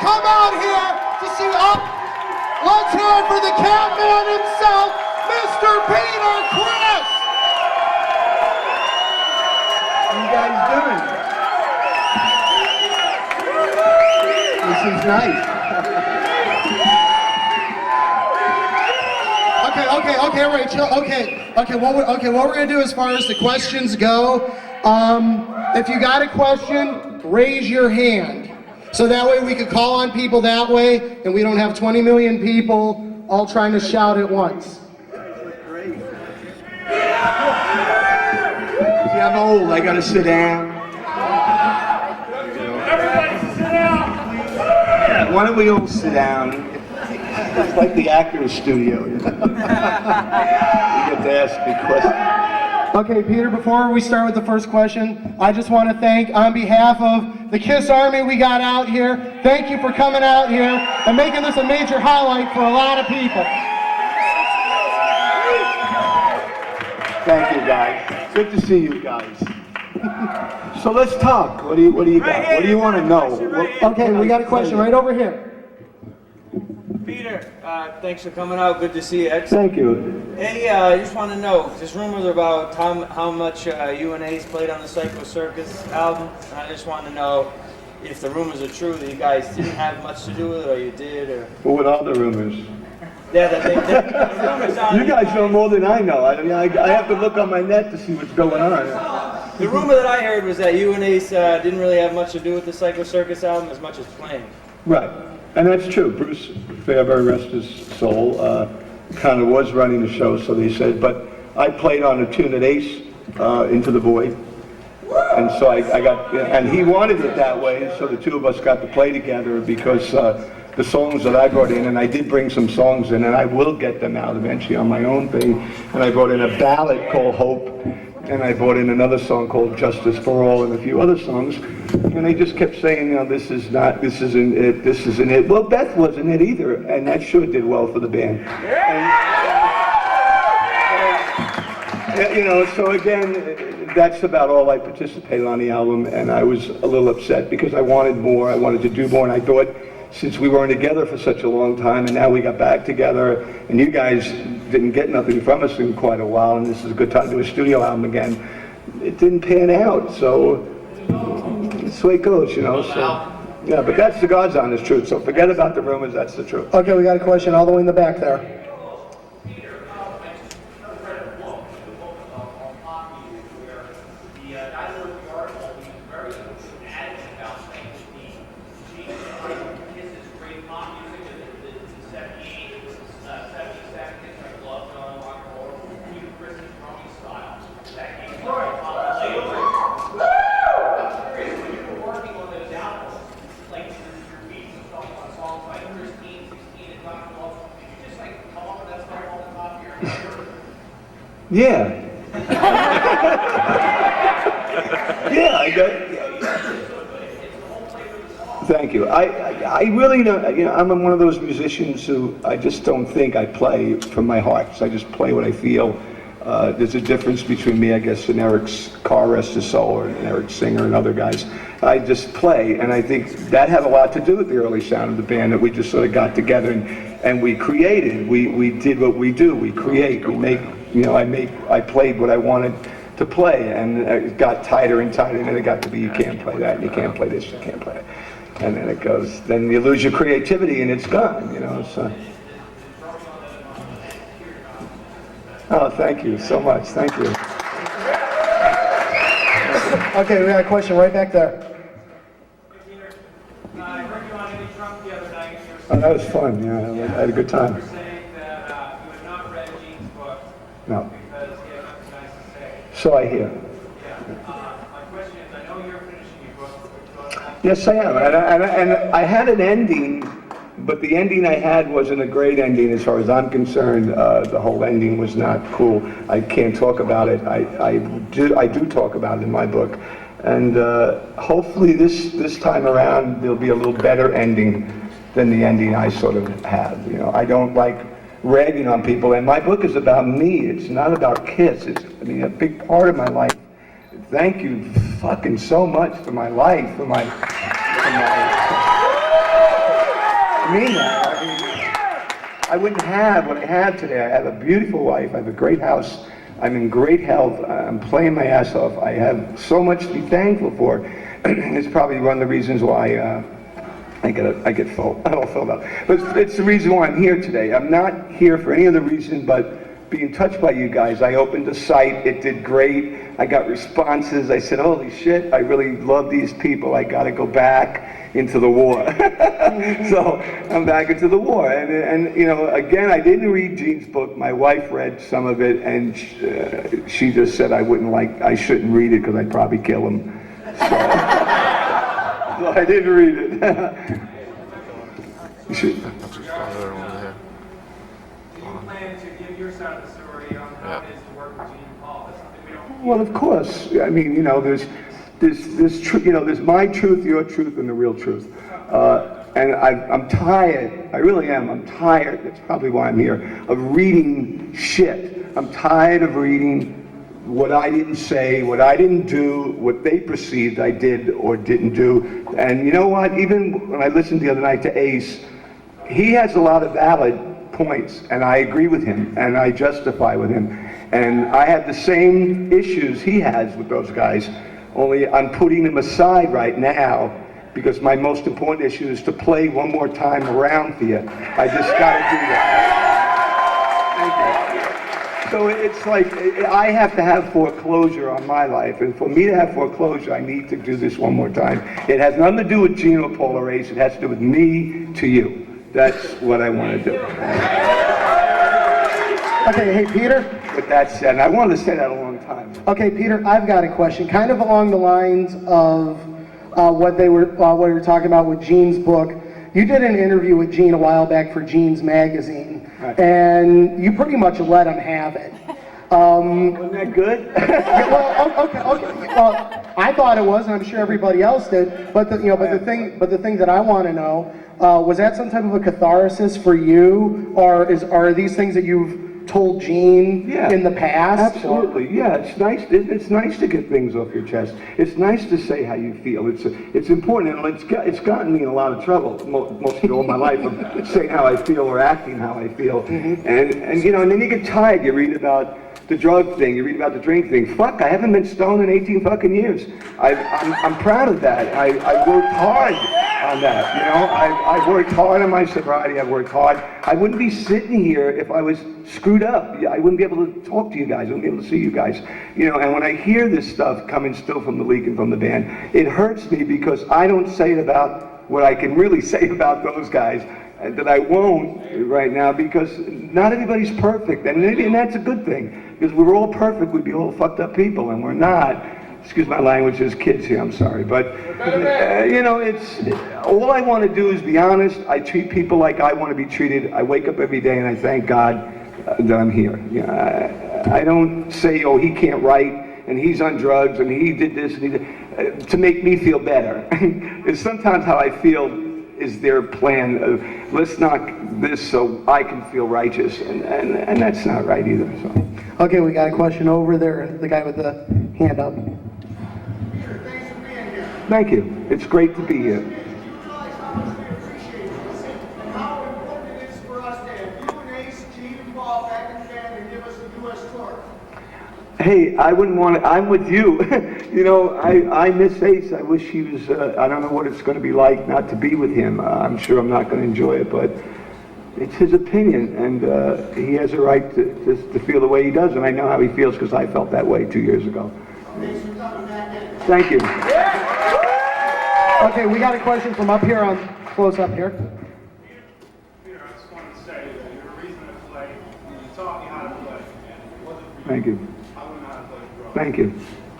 come out here to see let's hear it for the Catman himself, Mr. Peter Criss! What are you guys doing? This is nice. Okay, right, chill. Okay, what we're gonna do as far as the questions go, if you got a question, raise your hand. So that way we could call on people that way, and we don't have 20 million people all trying to shout at once. See, I'm old, I gotta sit down. Everybody sit down! Yeah, why don't we all sit down? It's like the actor's studio, you know? You get to ask me questions. Okay, Peter, before we start with the first question, I just want to thank, on behalf of the KISS Army we got out here, thank you for coming out here and making this a major highlight for a lot of people. Thank you, guys. Good to see you guys. So let's talk. What do you got? What do you want to know? Okay, we got a question right over here. Peter, thanks for coming out. Good to see you. Thank you. Hey, I just want to know, there's rumors about how much you and Ace played on the Circus album. And I just want to know if the rumors are true that you guys didn't have much to do with it, or you did, or... What are the rumors? Yeah, the rumors on... You guys know more than I know. I have to look on my net to see what's going on. The rumor that I heard was that you and Ace didn't really have much to do with the Circus album as much as playing. Right. And that's true. Bruce Fairbairn, rest his soul, kind of was running the show, so they said. But I played on a tune at Ace, Into the Void. And so I got, and he wanted it that way, so the two of us got to play together because the songs that I brought in, and I did bring some songs in, and I will get them out eventually on my own thing. And I brought in a ballad called Hope, and I brought in another song called Justice for All, and a few other songs. And they just kept saying, you know, this isn't it. Well, Beth wasn't it either, and that sure did well for the band. And, you know, so again, that's about all I participated on the album, and I was a little upset because I wanted more, I wanted to do more, and I thought, since we weren't together for such a long time, and now we got back together, and you guys didn't get nothing from us in quite a while, and this is a good time to do a studio album again, it didn't pan out, so that's the way it goes, you know, so. Yeah, but that's the God's honest truth, so forget about the rumors, that's the truth. Okay, we got a question all the way in the back there. Yeah. Yeah, I got. Thank you. I really don't. You know, I'm one of those musicians who I just don't think I play from my heart. So I just play what I feel. There's a difference between me, I guess, and Eric's Carr, rest his soul, or Eric Singer and other guys. I just play, and I think that had a lot to do with the early sound of the band, that we just sort of got together and we created. We did what we do. We create. We make. You know, I played what I wanted to play, and it got tighter and tighter, and then it got to be, you can't play that, and you can't play this, you can't play it. And then it goes, then you lose your creativity, and it's gone, you know, so. Oh, thank you so much, thank you. Okay, we got a question right back there. I heard you on Any Trump the other night. Oh, that was fun, yeah, I had a good time. No. Because he had nothing nice to say. So I hear. Yeah. My question is, I know you're finishing your book. Yes, I am. And I had an ending, but the ending I had wasn't a great ending as far as I'm concerned. The whole ending was not cool. I can't talk about it. I do talk about it in my book. And hopefully this time around there'll be a little better ending than the ending I sort of had. You know, I don't like ragging on people, and my book is about me. It's not about KISS. It's, I mean, a big part of my life. Thank you fucking so much for my life, for my I mean that. I mean, I wouldn't have what I have today. I have a beautiful wife. I have a great house. I'm in great health. I'm playing my ass off. I have so much to be thankful for. It's probably one of the reasons why I get full. I don't filled up. But it's the reason why I'm here today. I'm not here for any other reason but being touched by you guys. I opened the site. It did great. I got responses. I said, holy shit, I really love these people. I got to go back into the war. So I'm back into the war. And you know, again, I didn't read Gene's book. My wife read some of it, and she just said I shouldn't read it because I'd probably kill him. So I didn't read it. You should. Do you plan to give your side of the story on how it is to work with Gene and Paul? That's something we don't. Well, of course. I mean, you know, there's my truth, your truth, and the real truth. And I'm tired. I really am. I'm tired. That's probably why I'm here. Of reading shit. I'm tired of reading what I didn't say, what I didn't do, what they perceived I did or didn't do. And you know what? Even when I listened the other night to Ace, he has a lot of valid points, and I agree with him, and I justify with him. And I have the same issues he has with those guys, only I'm putting them aside right now because my most important issue is to play one more time around for you. I just got to do that. Thank you. So it's like, I have to have foreclosure on my life, and for me to have foreclosure, I need to do this one more time. It has nothing to do with Gene or Paul or Ace, it has to do with me to you. That's what I want to do. Okay, hey, Peter. With that said, and I wanted to say that a long time. Okay, Peter, I've got a question, kind of along the lines of what we were talking about with Gene's book. You did an interview with Gene a while back for Gene's magazine, right, and you pretty much let him have it. Wasn't that good? Well, okay. Well, I thought it was, and I'm sure everybody else did. But the thing that I want to know, was that some type of a catharsis for you, or are these things that you've told Gene in the past? Absolutely, yeah. It's nice. It's nice to get things off your chest. It's nice to say how you feel. It's important, and it's gotten me in a lot of trouble most of all my life of saying how I feel or acting how I feel. Mm-hmm. And you know, and then you get tired. You read about the drug thing. You read about the drink thing. Fuck, I haven't been stoned in 18 fucking years. I'm proud of that. I worked hard on that. You know, I worked hard on my sobriety. I worked hard. I wouldn't be sitting here if I was screwed up. I wouldn't be able to talk to you guys. I wouldn't be able to see you guys. You know, and when I hear this stuff coming still from the leak and from the band, it hurts me because I don't say it about what I can really say about those guys. That I won't right now because not everybody's perfect, and that's a good thing. Because if we were all perfect, we'd be all fucked up people, and we're not. Excuse my language, there's kids here, I'm sorry. But, you know, all I want to do is be honest. I treat people like I want to be treated. I wake up every day and I thank God that I'm here. You know, I don't say, oh, he can't write, and he's on drugs, and he did this, and he did, to make me feel better. It's sometimes how I feel is their plan of, let's knock this so I can feel righteous, and that's not right either. So. Okay, we got a question over there, the guy with the hand up. Peter, thanks for being here. Thank you. It's great to be here. Can you tell us how much we appreciate this and how important it is for us to have you and Ace, Gene, and Paul back in the band and give us a U.S. tour? Hey, I wouldn't want to, I'm with you. You know, I miss Ace. I wish he was, I don't know what it's going to be like not to be with him. I'm sure I'm not going to enjoy it, but it's his opinion, and he has a right to feel the way he does, and I know how he feels because I felt that way 2 years ago. Thanks for coming back in. Thank you. Okay, we got a question from up here, close up here. Peter, I just wanted to say that you're a reason to play. You taught me how to play, and if it wasn't for you, Thank you. I wouldn't know how to play the drum. Thank you.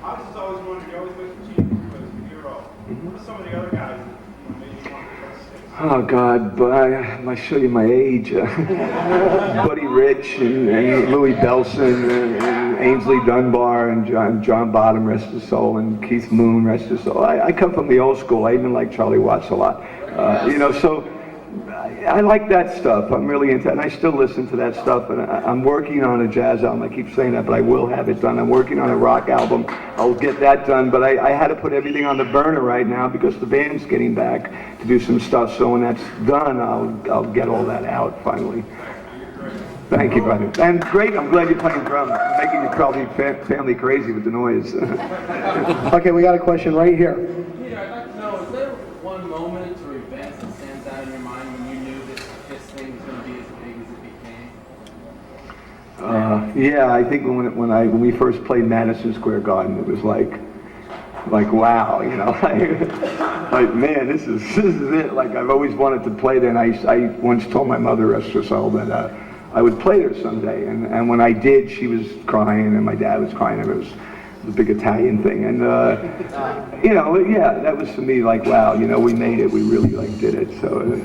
I just always wanted to go with Gene because you were all. What are some of the other guys that made you want to go six? Oh God, but I might show you my age. Buddy Rich and Louis Belson and Ainsley Dunbar and John Bottom, rest his soul, and Keith Moon, rest his soul. I come from the old school. I even like Charlie Watts a lot. You know, so I like that stuff. I'm really into, and I still listen to that stuff. And I'm working on a jazz album. I keep saying that, but I will have it done. I'm working on a rock album. I'll get that done. But I had to put everything on the burner right now because the band's getting back to do some stuff. So when that's done, I'll get all that out finally. Thank you, brother. And great. I'm glad you're playing drums. I'm making you probably family crazy with the noise. Okay, we got a question right here. Peter, I'd like to know, is there one moment or event that stands out in your mind when you knew that this thing was going to be as big as it became? Yeah, I think when we first played Madison Square Garden, it was like wow, you know, like man, this is it. Like I've always wanted to play there, and I once told my mother, rest her soul, that I would play there someday. And when I did, she was crying, and my dad was crying. And it was the big Italian thing, and you know, yeah, that was for me like wow, you know, we made it. We really like did it. So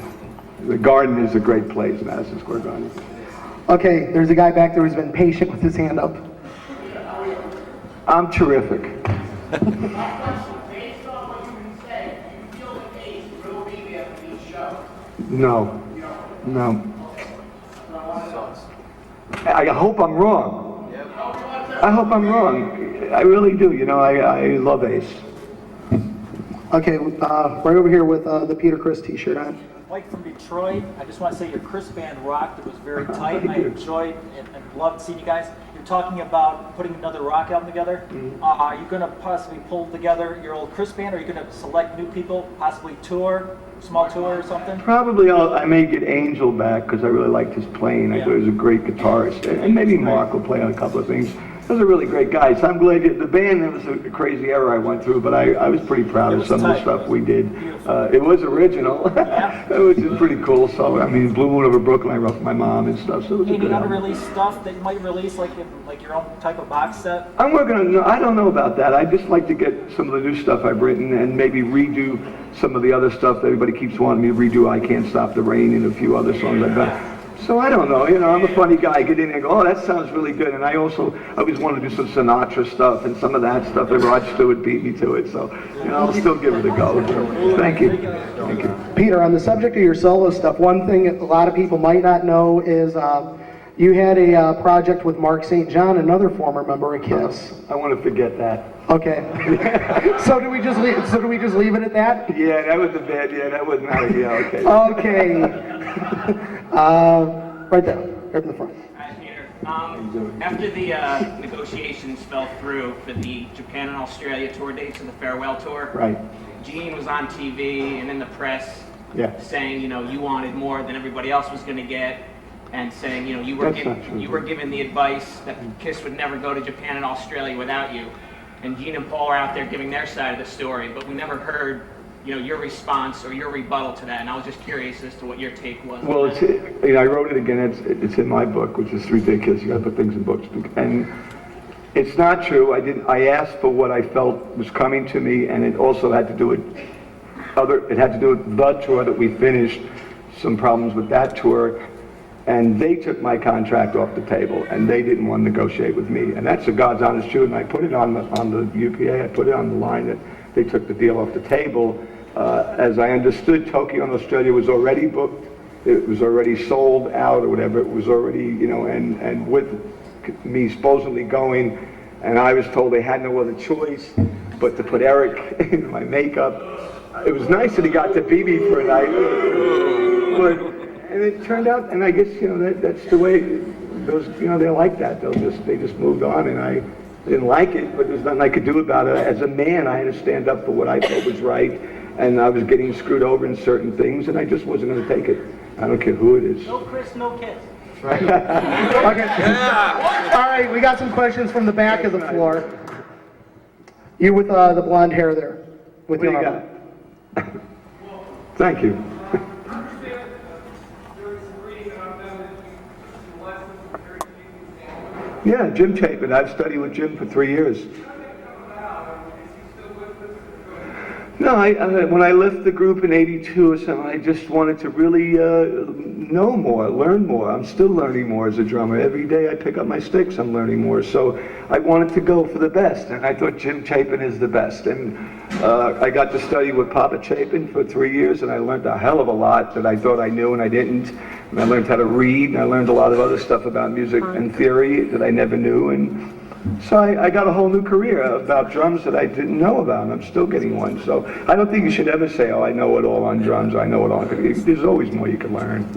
the Garden is a great place, Madison Square Garden. Okay, there's a guy back there who's been patient with his hand up. I'm terrific. Based on what you've been saying, do you feel the Ace will be there for each show? No. I hope I'm wrong. I hope I'm wrong. I really do. You know, I love Ace. Okay, right over here with the Peter Criss t-shirt on. Mike from Detroit. I just want to say your Criss band rocked. It was very tight. I enjoyed and loved seeing you guys. You're talking about putting another rock album together. Are you going to possibly pull together your old Criss band, or are you going to select new people, possibly tour, small tour or something? Probably I may get Angel back because I really liked his playing. I thought he was a great guitarist. And maybe Mark will play on a couple of things. Those are really great guys. So I'm glad the band, that was a crazy era I went through, but I was pretty proud of some of the stuff we did. It was original, which is pretty cool. So, I mean, Blue Moon Over Brooklyn, I wrote for my mom and stuff. So it was a Any good other album. release stuff that you might release, like your own type of box set? I'm working on, I don't know about that. I just like to get some of the new stuff I've written and maybe redo some of the other stuff that everybody keeps wanting me to redo. I Can't Stop the Rain and a few other songs I've done. So I don't know, you know, I'm a funny guy. I get in and go, oh, that sounds really good. And I always want to do some Sinatra stuff and some of that stuff. And Rod Stewart beat me to it. So, you know, I'll still give it a go. Thank you. Thank you. Peter, on the subject of your solo stuff, one thing a lot of people might not know is you had a project with Mark St. John, another former member of Kiss. I want to forget that. Okay. So do we just leave it at that? Yeah, that was a bad, that was not a, okay. Okay. Right there, right in the front. Hi, Peter. After the negotiations fell through for the Japan and Australia tour dates of the farewell tour, Right. Gene was on TV and in the press saying, you know, you wanted more than everybody else was going to get, and saying, you know, you were given the advice that Kiss would never go to Japan and Australia without you. And Gene and Paul are out there giving their side of the story, but we never heard, you know, your response or your rebuttal to that. And I was just curious as to what your take was. Well, I wrote it again. It's in my book, which is ridiculous. You got to put things in books, and it's not true. I asked for what I felt was coming to me, and it also had to do with It had to do with the tour that we finished. Some problems with that tour. And they took my contract off the table, and they didn't want to negotiate with me. And that's the God's honest truth. And I put it on the UPA. I put it on the line that they took the deal off the table. As I understood, Tokyo and Australia was already booked. It was already sold out or whatever. It was already, you know, and with me supposedly going, and I was told they had no other choice but to put Eric in my makeup. It was nice that he got to be me for a night, and it turned out, and I guess, you know, that's the way those, you know, they're like that. They just moved on, and I didn't like it, but there's nothing I could do about it. As a man, I had to stand up for what I thought was right, and I was getting screwed over in certain things, and I just wasn't going to take it. I don't care who it is. No Criss, no Kiss. Right. Okay. All right, we got some questions from the back of the floor. You with the blonde hair there. With What do your you arm. got? Thank you. Yeah, Jim Chapin. I've studied with Jim for 3 years. No, when I left the group in '82 or something, I just wanted to really know more, learn more. I'm still learning more as a drummer. Every day I pick up my sticks, I'm learning more. So I wanted to go for the best, and I thought Jim Chapin is the best. And I got to study with Papa Chapin for 3 years, and I learned a hell of a lot that I thought I knew and I didn't. And I learned how to read, and I learned a lot of other stuff about music and theory that I never knew. And so I got a whole new career about drums that I didn't know about, and I'm still getting one. So I don't think you should ever say, oh, I know it all on drums, I know it all. There's always more you can learn.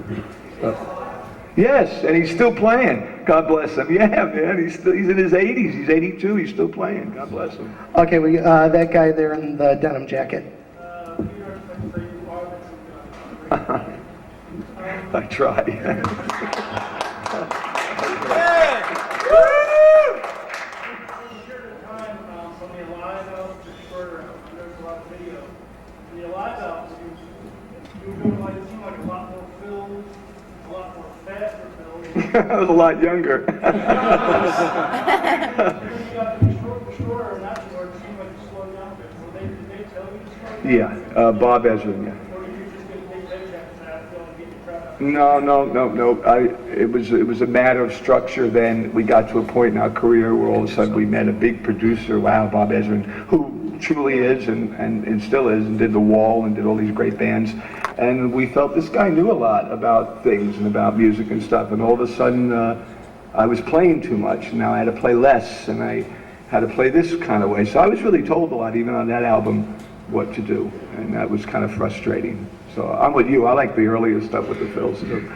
Yes, and he's still playing. God bless him. Yeah, man, he's in his 80s. He's 82, he's still playing. God bless him. Okay, that guy there in the denim jacket. I try. I was a lot younger. Yeah, Bob Ezra, yeah. No. It was a matter of structure. Then we got to a point in our career where all of a sudden we met a big producer, wow, Bob Ezra, who truly is and still is, and did The Wall and did all these great bands. And we felt this guy knew a lot about things and about music and stuff. And all of a sudden, I was playing too much. Now I had to play less, and I had to play this kind of way. So I was really told a lot, even on that album, what to do. And that was kind of frustrating. So I'm with you. I like the earlier stuff with the fills too.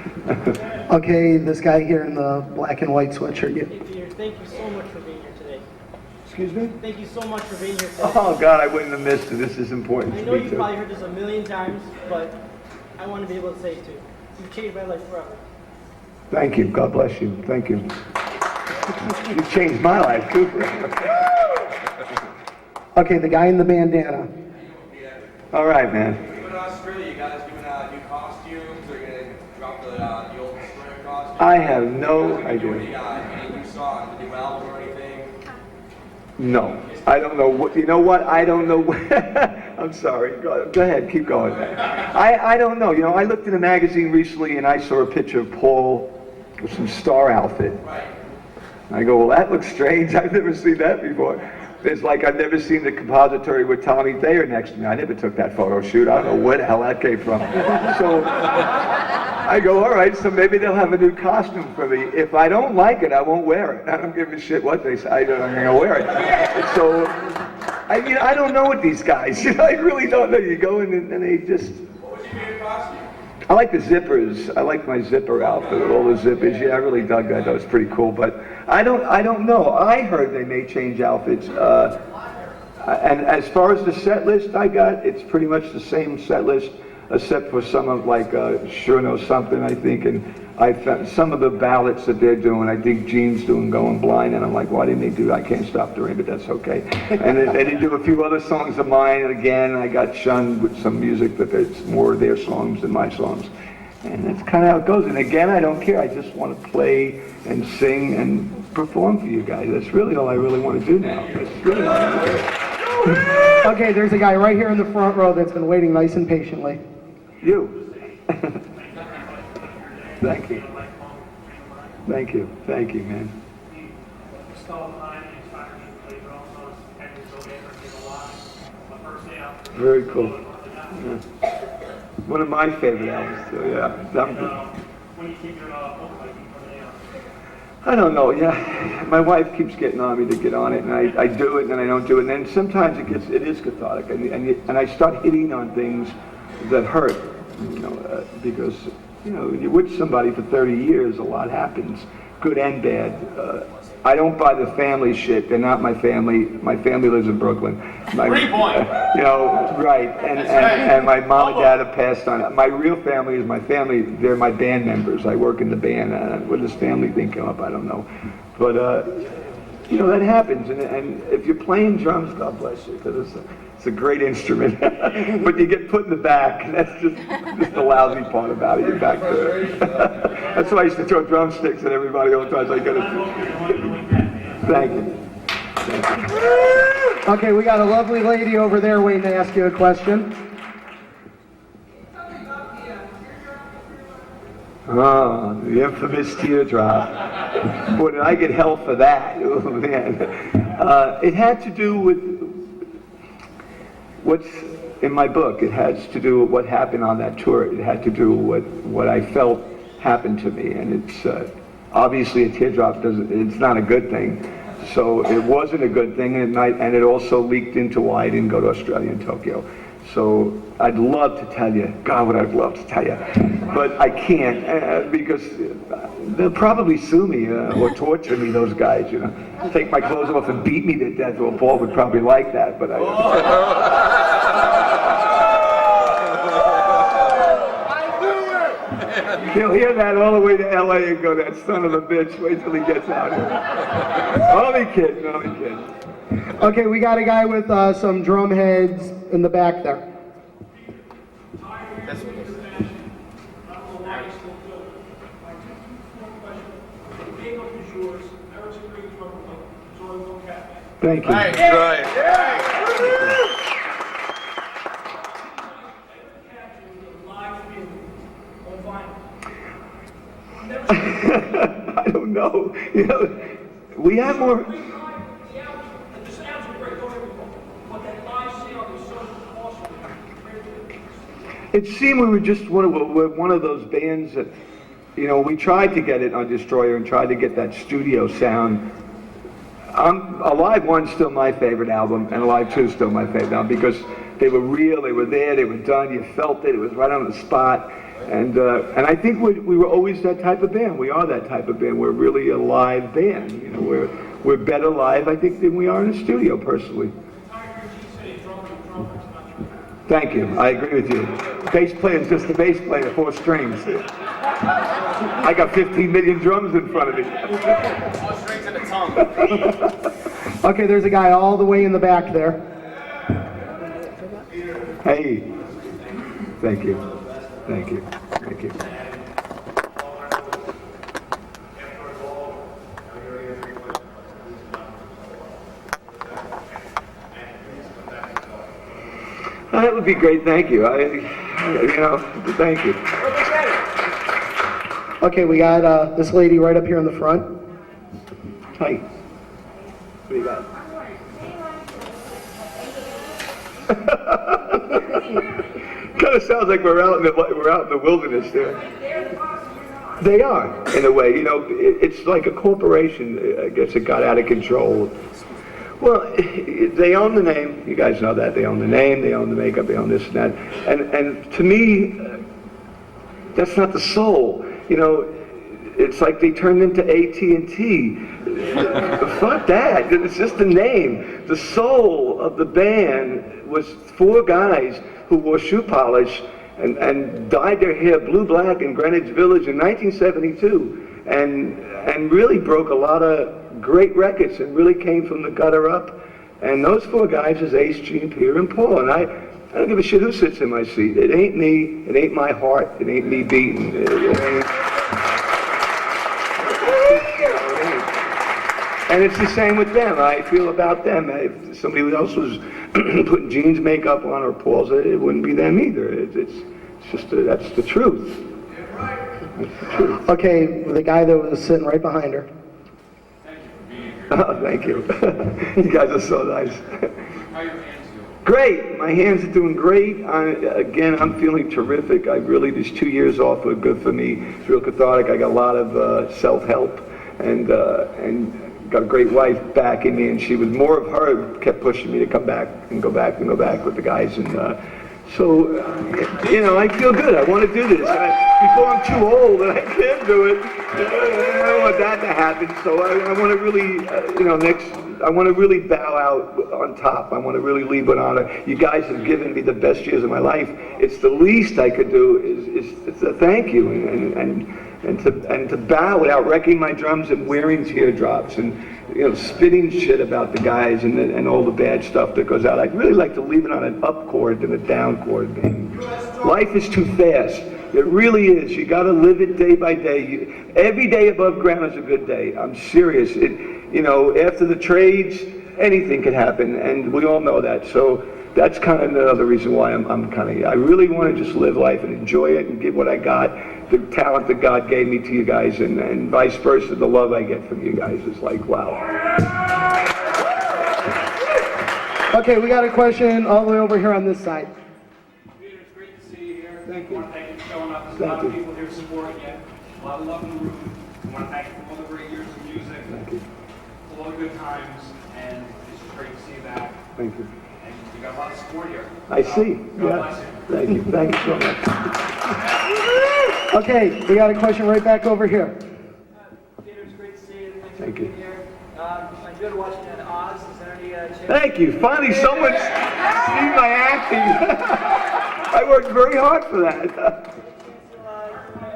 Okay, this guy here in the black and white sweatshirt. Hey Peter, thank you so much for being here today. Excuse me? Thank you so much for being here today. Oh God, I wouldn't have missed it. This is important I to know me you've too. probably heard this a million times, but I want to be able to say it too. You've changed my life forever. Thank you. God bless you. Thank you. You changed my life too. Okay, the guy in the bandana. All right, man. In Australia, you guys doing new costumes? Are you going to drop the old spring costumes? I have no idea. Any new songs, the new album or anything? No. I don't know what, you know what? I don't know. I'm sorry. Go ahead. Keep going. I don't know. You know, I looked in a magazine recently and I saw a picture of Paul with some star outfit. Right. I go, well, that looks strange. I've never seen that before. It's like I've never seen the compository with Tommy Thayer next to me. I never took that photo shoot. I don't know where the hell that came from. So I go, all right, so maybe they'll have a new costume for me. If I don't like it, I won't wear it. I don't give a shit what they say. I'm going to wear it. So I don't know what these guys, I really don't know. You go in and they just... What was your favorite costume? I like the zippers. I like my zipper outfit with all the zippers. Yeah, I really dug that. That was pretty cool. But I don't know. I heard they may change outfits. And as far as the set list I got, it's pretty much the same set list, except for some of like Sure Know Something, I think. And I found some of the ballads that they're doing. I think Gene's doing Going Blind, and I'm like, why didn't they do that? I can't stop doing it, but that's okay. And then they do a few other songs of mine, and again, I got shunned with some music that it's more their songs than my songs. And that's kind of how it goes. And again, I don't care. I just want to play and sing and perform for you guys. That's really all I really want to do now. That's really all I want to do. Okay, there's a guy right here in the front row that's been waiting nice and patiently. You. Thank you. Thank you. Thank you, man. Very cool. Yeah. One of my favorite albums, too, yeah. I don't know, yeah. My wife keeps getting on me to get on it, and I do it, and then I don't do it, and then sometimes it is cathartic, and I start hitting on things that hurt, because, you're with somebody for 30 years, a lot happens, good and bad. I don't buy the family shit. They're not my family. My family lives in Brooklyn. 3 point. Right. And my mom and dad have passed on. My real family is my family. They're my band members. I work in the band. Where this family thing came up, I don't know. But, that happens. And if you're playing drums, God bless you, because it's a great instrument. But you get put in the back, and that's just the lousy part about it. You're back there. That's why I used to throw drumsticks at everybody all the time. So I got to. Thank you. Okay, we got a lovely lady over there waiting to ask you a question. Oh, the infamous teardrop. Boy, did I get hell for that. Oh, man. It had to do with what's in my book. It has to do with what happened on that tour. It had to do with what I felt happened to me. And it's obviously a teardrop it's not a good thing. So it wasn't a good thing, and it also leaked into why I didn't go to Australia and Tokyo. So I'd love to tell you, God, what I'd love to tell you, but I can't because they'll probably sue me or torture me. Those guys, you know, take my clothes off and beat me to death. Well, Paul would probably like that, but I knew it. He'll hear that all the way to LA and go, that son of a bitch. Wait till he gets out here. Only kidding, only kidding. Okay, we got a guy with some drum heads in the back there. Thank you. Right, right. I don't know. You know, we have more. It seemed we were just one of those bands that, you know, we tried to get it on Destroyer and tried to get that studio sound. Alive 1's still my favorite album, and Alive 2's still my favorite album because they were real, they were there, they were done, you felt it was right on the spot. And I think we were always that type of band. We are that type of band. We're really a live band. You know, we're better live, I think, than we are in the studio, personally. Thank you. I agree with you. Bass player is just the bass player, 4 strings. I got 15 million drums in front of me. 4 strings and a tongue. Okay, there's a guy all the way in the back there. Hey. Thank you. Thank you. Thank you. That would be great. Thank you. Thank you. Okay, we got this lady right up here in the front. Hi. What do you got? Kind of sounds like we're out in the wilderness there. They are, in a way. You know, it's like a corporation. I guess it got out of control. Well, they own the name. You guys know that. They own the name, they own the makeup, they own this and that. And to me, that's not the soul. You know, it's like they turned into AT&T. Fuck that. It's just the name. The soul of the band was 4 guys who wore shoe polish and dyed their hair blue-black in Greenwich Village in 1972. And really broke a lot of great records and really came from the gutter up. And those 4 guys is Ace, Gene, Peter, and Paul. And I don't give a shit who sits in my seat. It ain't me. It ain't my heart. It ain't me beating. It ain't. And it's the same with them. I feel about them. If somebody else was putting Gene's makeup on or Paul's, it wouldn't be them either. It's just that's the truth. That's the truth. Okay, the guy that was sitting right behind her. Oh, thank you. You guys are so nice. How are your hands doing? Great. My hands are doing great. Again, I'm feeling terrific. These 2 years off were good for me. It's real cathartic. I got a lot of self-help and got a great wife back in me, and she was more of her kept pushing me to come back and go back with the guys. And so, you know, I feel good. I want to do this. Before I'm too old and I can't do it, I don't want that to happen. So I want to really, I want to really bow out on top. I want to really leave with honor. You guys have given me the best years of my life. It's the least I could do is to thank you and to bow without wrecking my drums and wearing teardrops and spitting shit about the guys and all the bad stuff that goes out. I'd really like to leave it on an up chord than a down chord. Life is too fast. It really is. You got to live it day by day. Every day above ground is a good day. I'm serious. After the trades, anything could happen, and we all know that. So that's kind of another reason why I'm kind of, I really want to just live life and enjoy it and give what I got, the talent that God gave me to you guys, and vice versa. The love I get from you guys is like, wow. Okay, we got a question all the way over here on this side. Peter, it's great to see you here. Thank you. I want to thank you for showing up. There's a lot of people here supporting you. A lot of love in the room. I want to thank you for all the great years of music. Thank you. All the good times, and it's just great to see that. Thank you. And you got a lot of support here. I see. God Yeah. bless you. Thank you. Thank you so much. Okay, we got a question right back over here. Peter, it's great to see you. Thanks Thank for you. being here. I enjoyed watching you at Oz. Is there any chance? Thank you. Finally, someone's seen my acting. I worked very hard for that.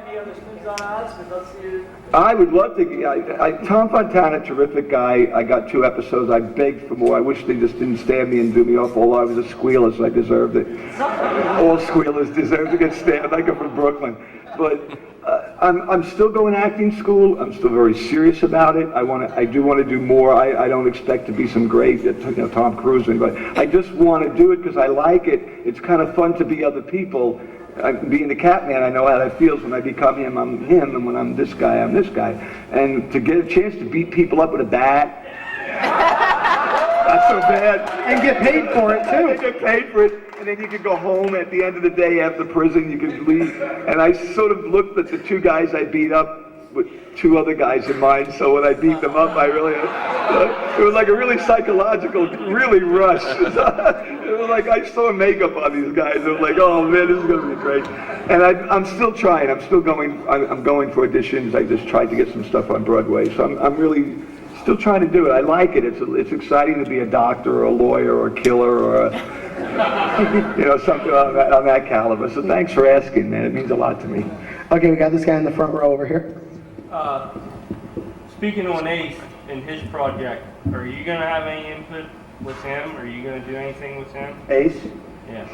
Any other spins on Oz? We'd love to see you. I would love to. Tom Fontana, terrific guy. I got 2 episodes. I begged for more. I wish they just didn't stab me and do me off. Although I was a squealer, so I deserved it. All squealers deserve to get stabbed. I come from Brooklyn, but I'm still going to acting school. I'm still very serious about it. I do want to do more. I don't expect to be some great, Tom Cruise or anybody. I just want to do it because I like it. It's kind of fun to be other people. Being the Catman, I know how that feels. When I become him, I'm him, and when I'm this guy, I'm this guy. And to get a chance to beat people up with a bat, not so bad. And get paid for it, too. And get paid for it, and then you could go home at the end of the day after prison, you could leave. And I sort of looked at the 2 guys I beat up with 2 other guys in mind, so when I beat them up, I really, it was like a really psychological, really rush. It was like I saw makeup on these guys. It was like, oh man, this is going to be great. And I'm still trying. I'm still going. I'm going for auditions. I just tried to get some stuff on Broadway, so I'm really still trying to do it. I like it. It's exciting to be a doctor or a lawyer or a killer or a, something on that caliber. So thanks for asking, man. It means a lot to me. Okay, we got this guy in the front row over here. Speaking on Ace and his project, are you going to have any input with him? Are you going to do anything with him? Ace? Yeah.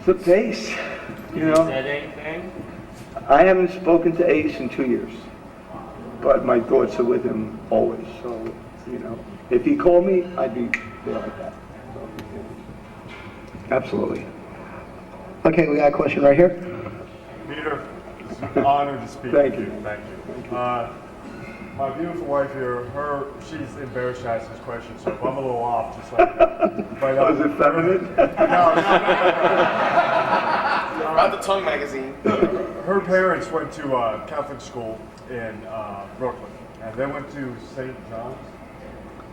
The Ace, Said anything? I haven't spoken to Ace in 2 years, but my thoughts are with him always. So, if he called me, I'd be there like that. So, absolutely. Okay, we got a question right here. Peter, it's an honor to speak Thank with you. you. Thank you. My beautiful wife here, she's embarrassed to ask this question, so if I'm a little off, just like but, Was it feminine? No. About the Tongue magazine. Her parents went to Catholic school in Brooklyn, and they went to St. John's,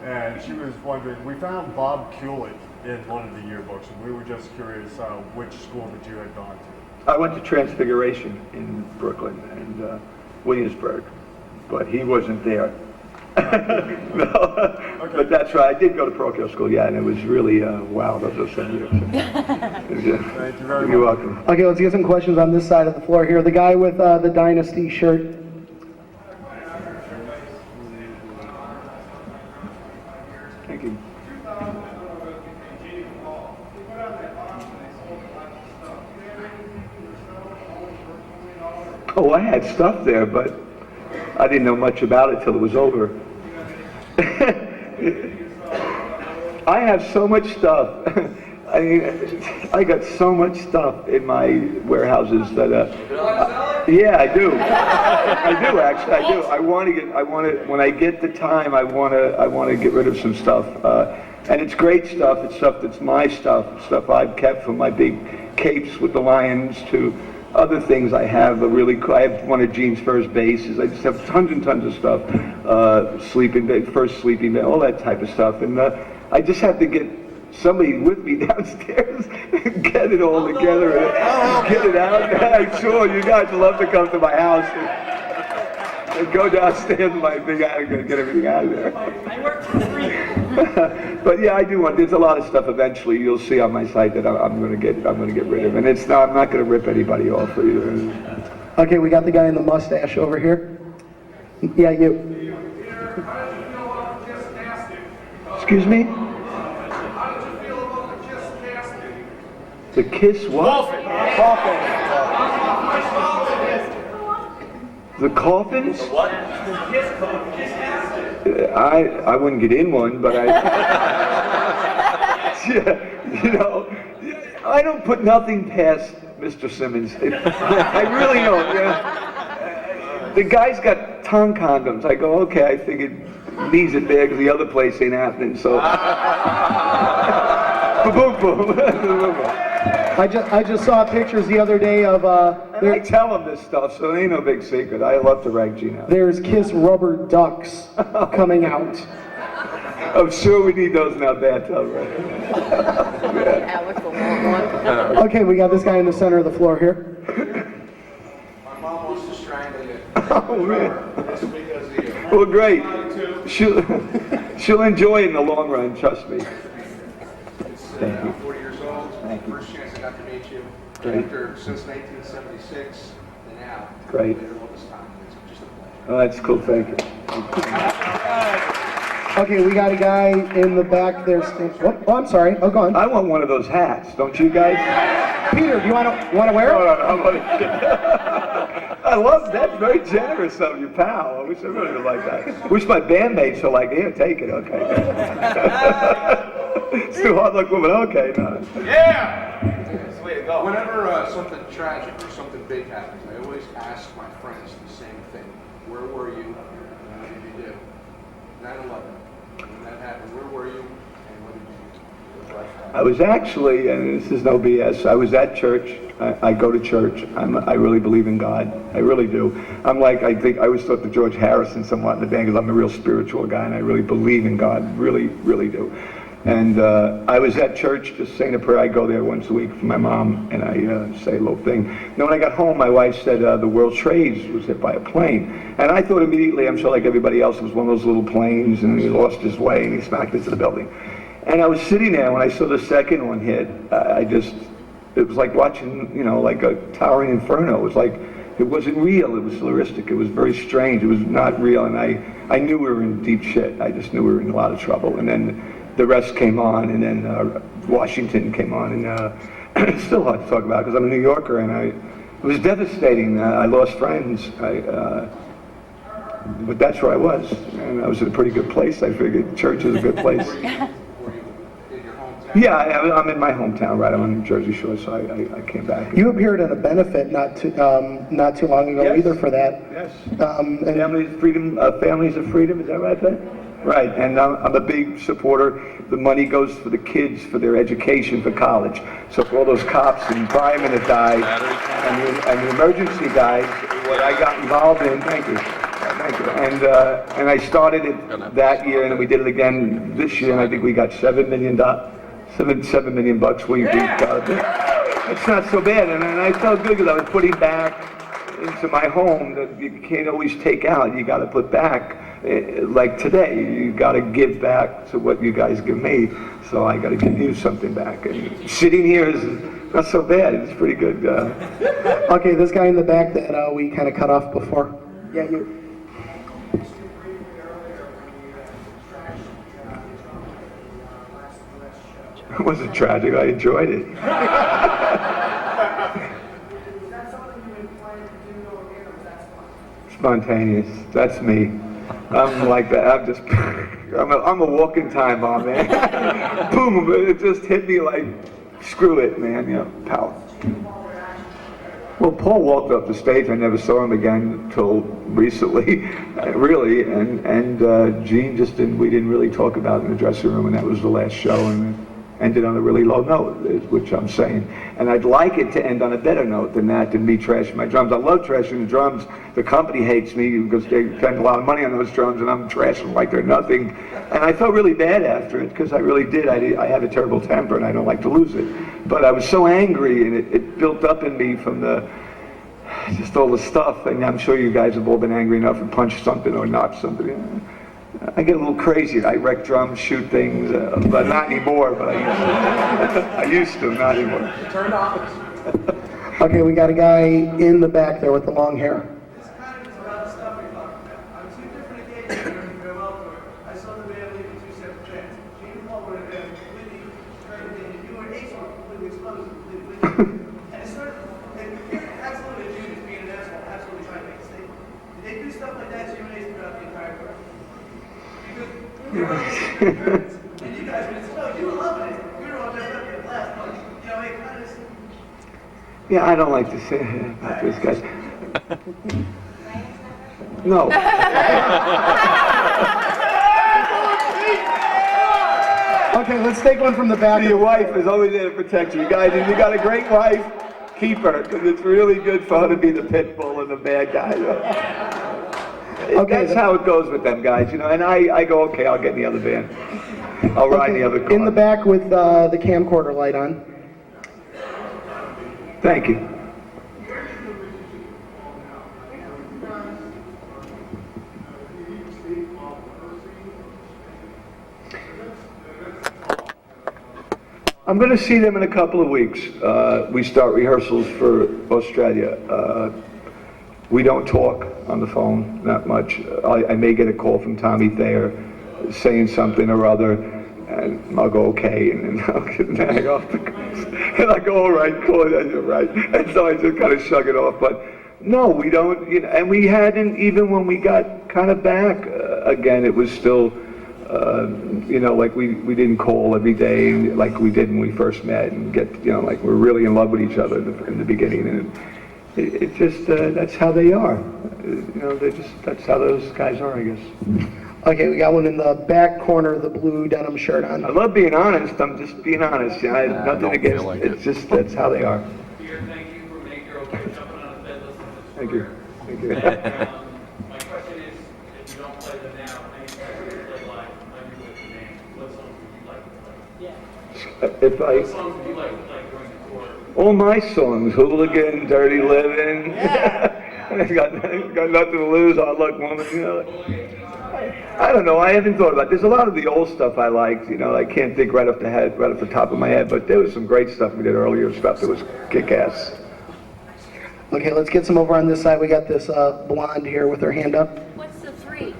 and she was wondering, we found Bob Kulick in one of the yearbooks, and we were just curious which school that you had gone to. I went to Transfiguration in Brooklyn and Williamsburg, but he wasn't there. No, okay. But that's right. I did go to parochial school, yeah, and it was really, wow, those were 7 years. Thank you very much. You're welcome. Okay, let's get some questions on this side of the floor here. The guy with the Dynasty shirt. Thank you. Oh, I had stuff there, but I didn't know much about it till it was over. I have so much stuff. I mean, I got so much stuff in my warehouses that, yeah, I do. I do, actually, I do. I want to, when I get the time, I want to get rid of some stuff. And it's great stuff. It's stuff that's my stuff I've kept from my big capes with the Lions to other things I have. I have one of Gene's first bases. I just have tons and tons of stuff. Sleeping bag, first sleeping bag, all that type of stuff. And I just have to get somebody with me downstairs and get it all together and get it out. I'm sure you guys love to come to my house and go downstairs with my big attic and get everything out of there. I work for free. But yeah, I do want. There's a lot of stuff. Eventually, you'll see on my site that I'm going to get rid of, and it's not. I'm not going to rip anybody off either. Okay, we got the guy in the mustache over here. Yeah, you. Excuse me. How did you feel about the Kiss casting? The Kiss what? Coffin. The coffins? What? I wouldn't get in one, but I, you know, I don't put nothing past Mr. Simmons. I really don't. Yeah. The guy's got tongue condoms. I go, okay, I figured knees it there because the other place ain't happening, so. Boom, boom. I just saw pictures the other day of And I tell him this stuff, so it ain't no big secret. I love to rag Gene out. there's Kiss rubber ducks coming out. I'm sure we need those in our bathtub, right? Alex will want one. Okay, we got this guy in the center of the floor here. My mom wants to strangle you. Oh man. Just because of you. Well, great. She'll enjoy it in the long run, trust me. Thank you. I'm 40 years old. First chance I got to meet you. Great. Since 1976 to now. Great. All this time. It's just a pleasure. Oh, that's cool, thank you. Okay, we got a guy in the back there. Oh, I'm sorry. Oh, go on. I want one of those hats, don't you guys? Peter, do you want to wear it? No, I'm only kidding. I love that. Very generous of you, pal. I wish everybody would like that. Wish my bandmates were like, here, take it, okay. It's too hard luck woman, okay. No. Yeah! That's the way to go. Whenever something tragic or something big happens, I always ask my friends the same thing. Where were you? And what did you do? 9/11. When that happened, where were you? And what did you do? I was actually, and this is no BS, I was at church. I go to church. I really believe in God. I really do. I always thought that George Harrison somewhat in the band because I'm a real spiritual guy and I really believe in God. Really, really do. And I was at church just saying a prayer. I go there once a week for my mom, and I say a little thing. Then when I got home, my wife said the World Trade was hit by a plane. And I thought immediately, I'm sure like everybody else, it was one of those little planes, and he lost his way, and he smacked into the building. And I was sitting there, when I saw the second one hit, it was like watching, like a towering inferno. It was like, it wasn't real, it was surrealistic, it was very strange, it was not real, and I knew we were in deep shit. I just knew we were in a lot of trouble. And then the rest came on, and then Washington came on, and it's still hard to talk about because I'm a New Yorker, and it was devastating. I lost friends, but that's where I was, and I was in a pretty good place. I figured church is a good place. Were you in your hometown? Yeah, I'm in my hometown, right? I'm on the Jersey Shore, so I came back. You appeared at a benefit not too long ago Yes. either for that. Yes. And Families of Freedom, is that right there? Right, and I'm a big supporter. The money goes for the kids for their education for college. So for all those cops and firemen that died, and the emergency guys, what I got involved in, thank you. And I started it that year, and we did it again this year, and I think we got $7 million bucks. We beat it's not so bad, and I felt good because I was putting back into my home that you can't always take out. You got to put back. Like today, you got to give back to what you guys give me, so I got to give you something back. And sitting here is not so bad. It's pretty good. Okay, this guy in the back that we kind of cut off before. Yeah, you. It wasn't tragic. I enjoyed it. Spontaneous. That's me. I'm like that. I'm a walking time bomb, man. Boom! It just hit me like, screw it, man. Power. Well, Paul walked up the stage. I never saw him again until recently, really. And Gene we didn't really talk about it in the dressing room, and that was the last show. And ended on a really low note, which I'm saying. And I'd like it to end on a better note than that, than me trashing my drums. I love trashing the drums. The company hates me because they spend a lot of money on those drums, and I'm trashing them like they're nothing. And I felt really bad after it, because I really did. I have a terrible temper, and I don't like to lose it. But I was so angry, and it built up in me from just all the stuff. And I'm sure you guys have all been angry enough and punched something or knocked something. I get a little crazy. I wreck drums, shoot things, but not anymore. But I used to, not anymore. Turn off. Okay, we got a guy in the back there with the long hair. This kind of about the stuff we talked about. On two different occasions during the farewell tour, I saw the band leave in two separate bands. Gene and Paul would have been completely turned in, and you and Ace were completely exposed and completely. And it started, and absolutely Gene is being an asshole, absolutely trying to make a statement. And you guys were so, you were loving it. We were all just up here last, but, you know, it kind of... Yeah, I don't like to say about this, guys. No. Okay, let's take one from the back. Your wife is always there to protect you. Guys, if you got a great wife, keep her, because it's really good for her to be the pit bull and the bad guy. Okay, that's how it goes with them guys, you know. And I go, okay, I'll get in the other van. I'll ride in the other car. In the back with the camcorder light on. Thank you. I'm going to see them in a couple of weeks. We start rehearsals for Australia. We don't talk on the phone, not much. I may get a call from Tommy Thayer saying something or other, and I'll go, okay, and then I'll hang off the calls. And I go, all right, cool, you're right. And so I just kind of shrug it off. But no, we don't, you know, and we hadn't, even when we got kind of back, again, it was still, you know, like we didn't call every day like we did when we first met and get, you know, like we're really in love with each other in the beginning. And it just, that's how they are. You know, that's how those guys are, I guess. Okay, we got one in the back corner, the blue denim shirt on. I love being honest. I'm just being honest. You know, I have nothing against it. It's just, that's how they are. Peter, thank you for making your okay jumping on the bed listening to Thank you. Thank you. My question is, if you don't play them now, and you play live, I'm with the band. What songs would you like to play? If What songs would you like to play during the tour? all my songs, Hooligan, Dirty Living, I got nothing to lose, I Like Woman, you know. I don't know, I haven't thought about it. There's a lot of the old stuff I liked, you know, I can't think right off the top of my head, but there was some great stuff we did earlier, stuff that was kick-ass. Okay, let's get some over on this side. We got this blonde here with her hand up. What's the 3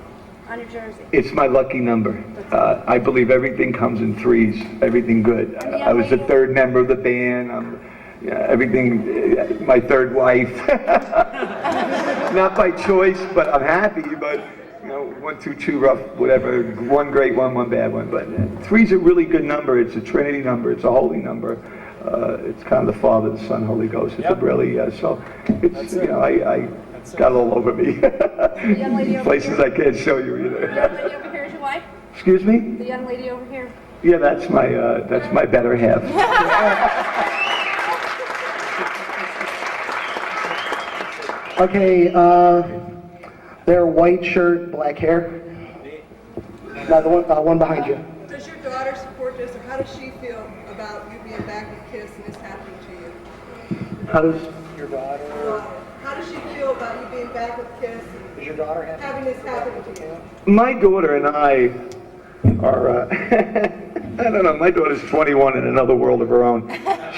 on your jersey? It's my lucky number. I believe everything comes in threes, everything good. I was the third member of the band. Everything, my third wife. Not by choice, but I'm happy, but you know, 1, 2, 2 rough, whatever, one great one, one bad one. But three's a really good number. It's a Trinity number. It's a holy number. It's kind of the Father, the Son, Holy Ghost. It's a really, so it's, you know, I got it all over me. Places I can't show you either. The young lady over here is your wife? Excuse me? The young lady over here? Yeah, that's my better half. Okay, their white shirt, black hair. Now the one behind you. Does your daughter support this, or how does she feel about you being back with Kiss and this happening to you? How does your daughter? How does she feel about you being back with Kiss? Is your daughter having this happen to you? My daughter and I are, I don't know, my daughter's 21 in another world of her own.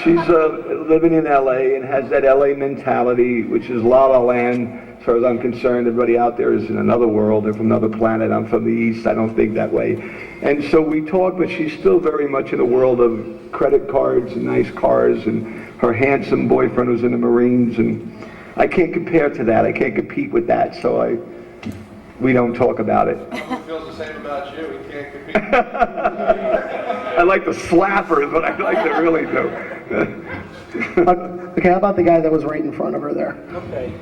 She's living in LA and has that LA mentality, which is La La Land. As far as I'm concerned, everybody out there is in another world. They're from another planet. I'm from the East. I don't think that way. And so we talk, but she's still very much in a world of credit cards and nice cars and her handsome boyfriend who's in the Marines. And I can't compare to that. I can't compete with that. So we don't talk about it. Everyone feels the same about you. We can't compete. I like to slap her is what I like to really do. Okay, how about the guy that was right in front of her there? Okay.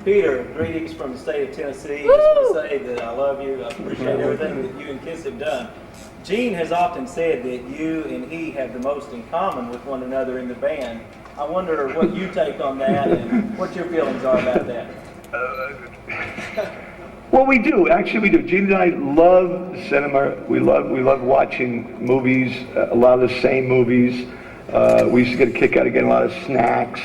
Peter, greetings from the state of Tennessee. Just want to say that I love you. I appreciate everything that you and Kiss have done. Gene has often said that you and he have the most in common with one another in the band. I wonder what you take on that and what your feelings are about that. Well, we do. Actually, we do. Gene and I love cinema. We love watching movies, a lot of the same movies. We used to get a kick out of getting a lot of snacks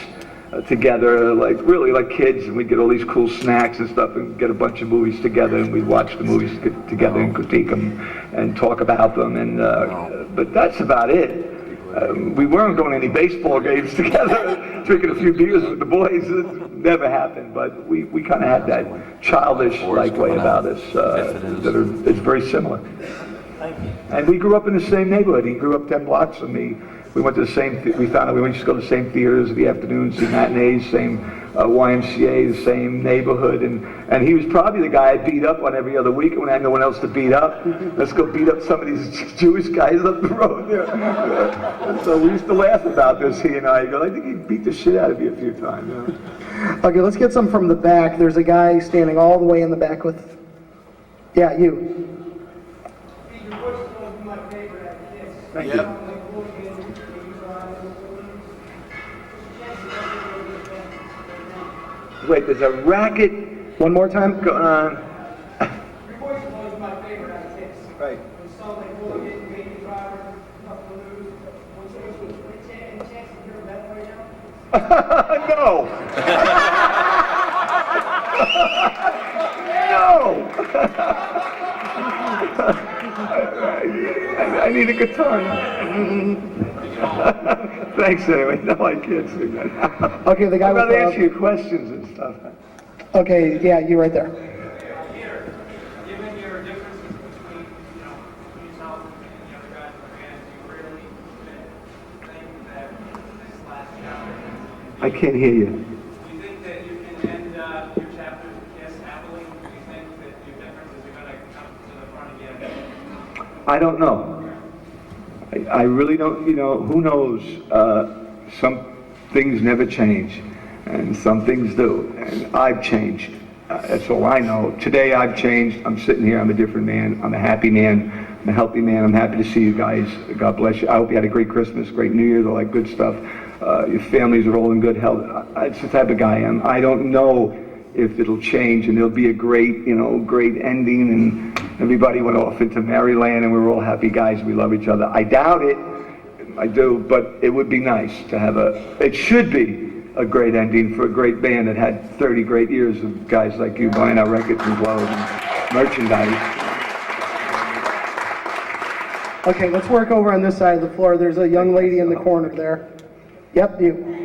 together, like really like kids, and we'd get all these cool snacks and stuff and get a bunch of movies together, and we'd watch the movies together and critique them and talk about them. And but that's about it. We weren't going to any baseball games together, drinking a few beers with the boys. It never happened, but we kind of had that childish-like way about us it's very similar. Thank you. And we grew up in the same neighborhood. He grew up 10 blocks from me. We went to the same, we found out we used to go to the same theaters in the afternoons, the matinees, same YMCA, the same neighborhood, and he was probably the guy I beat up on every other weekend when I had no one else to beat up. Let's go beat up some of these Jewish guys up the road there. So we used to laugh about this, he and I. He goes, I think he beat the shit out of you a few times. You know? Okay, let's get some from the back. There's a guy standing all the way in the back with, yeah, you. Thank you. Wait, there's a racket. One more time. Going on. Your voice is always my favorite out of Kiss. Right. When songs like Bulligan, Baby Driver, Nothing to Lose. Any chance to hear that right now? No. No. I need a guitar. Thanks anyway. No, I can't sing that. Okay, the guy I'd rather with answer your questions and stuff. Okay, yeah, you right there. Given your differences between, yourself and the other guys in the band, do you really think that this last chapter? I can't hear you. Do you think that you can end your chapter with Kiss happily? Do you think that your differences are going to come to the front again? I don't know. I really don't, who knows? Some things never change, and some things do, and I've changed. That's all I know. Today I've changed. I'm sitting here. I'm a different man. I'm a happy man. I'm a healthy man. I'm happy to see you guys. God bless you. I hope you had a great Christmas, great New Year's, all that good stuff. Your families are all in good health. That's the type of guy I am. I don't know if it'll change, and there'll be a great, great ending, and everybody went off into Maryland, and we were all happy guys. We love each other. I doubt it. I do, but it would be nice to have it should be a great ending for a great band that had 30 great years of guys like you buying our records and clothes and merchandise. Okay, let's work over on this side of the floor. There's a young lady in the corner there. Yep, you.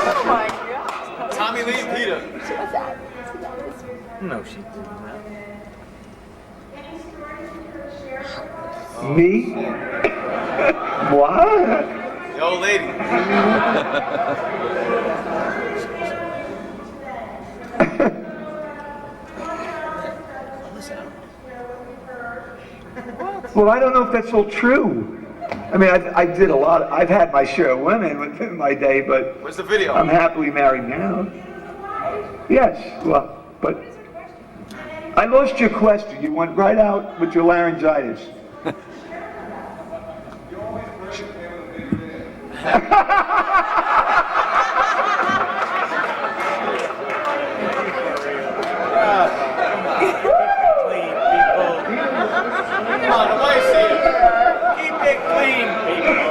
Oh my God. Tommy Lee and Peter. What's that? No, she didn't. Me? What? The old lady. Well, I don't know if that's all true. I mean, I did a lot. I've had my share of women within my day, but Where's the video? I'm happily married now. Yes, well, but I lost your question. You went right out with your laryngitis.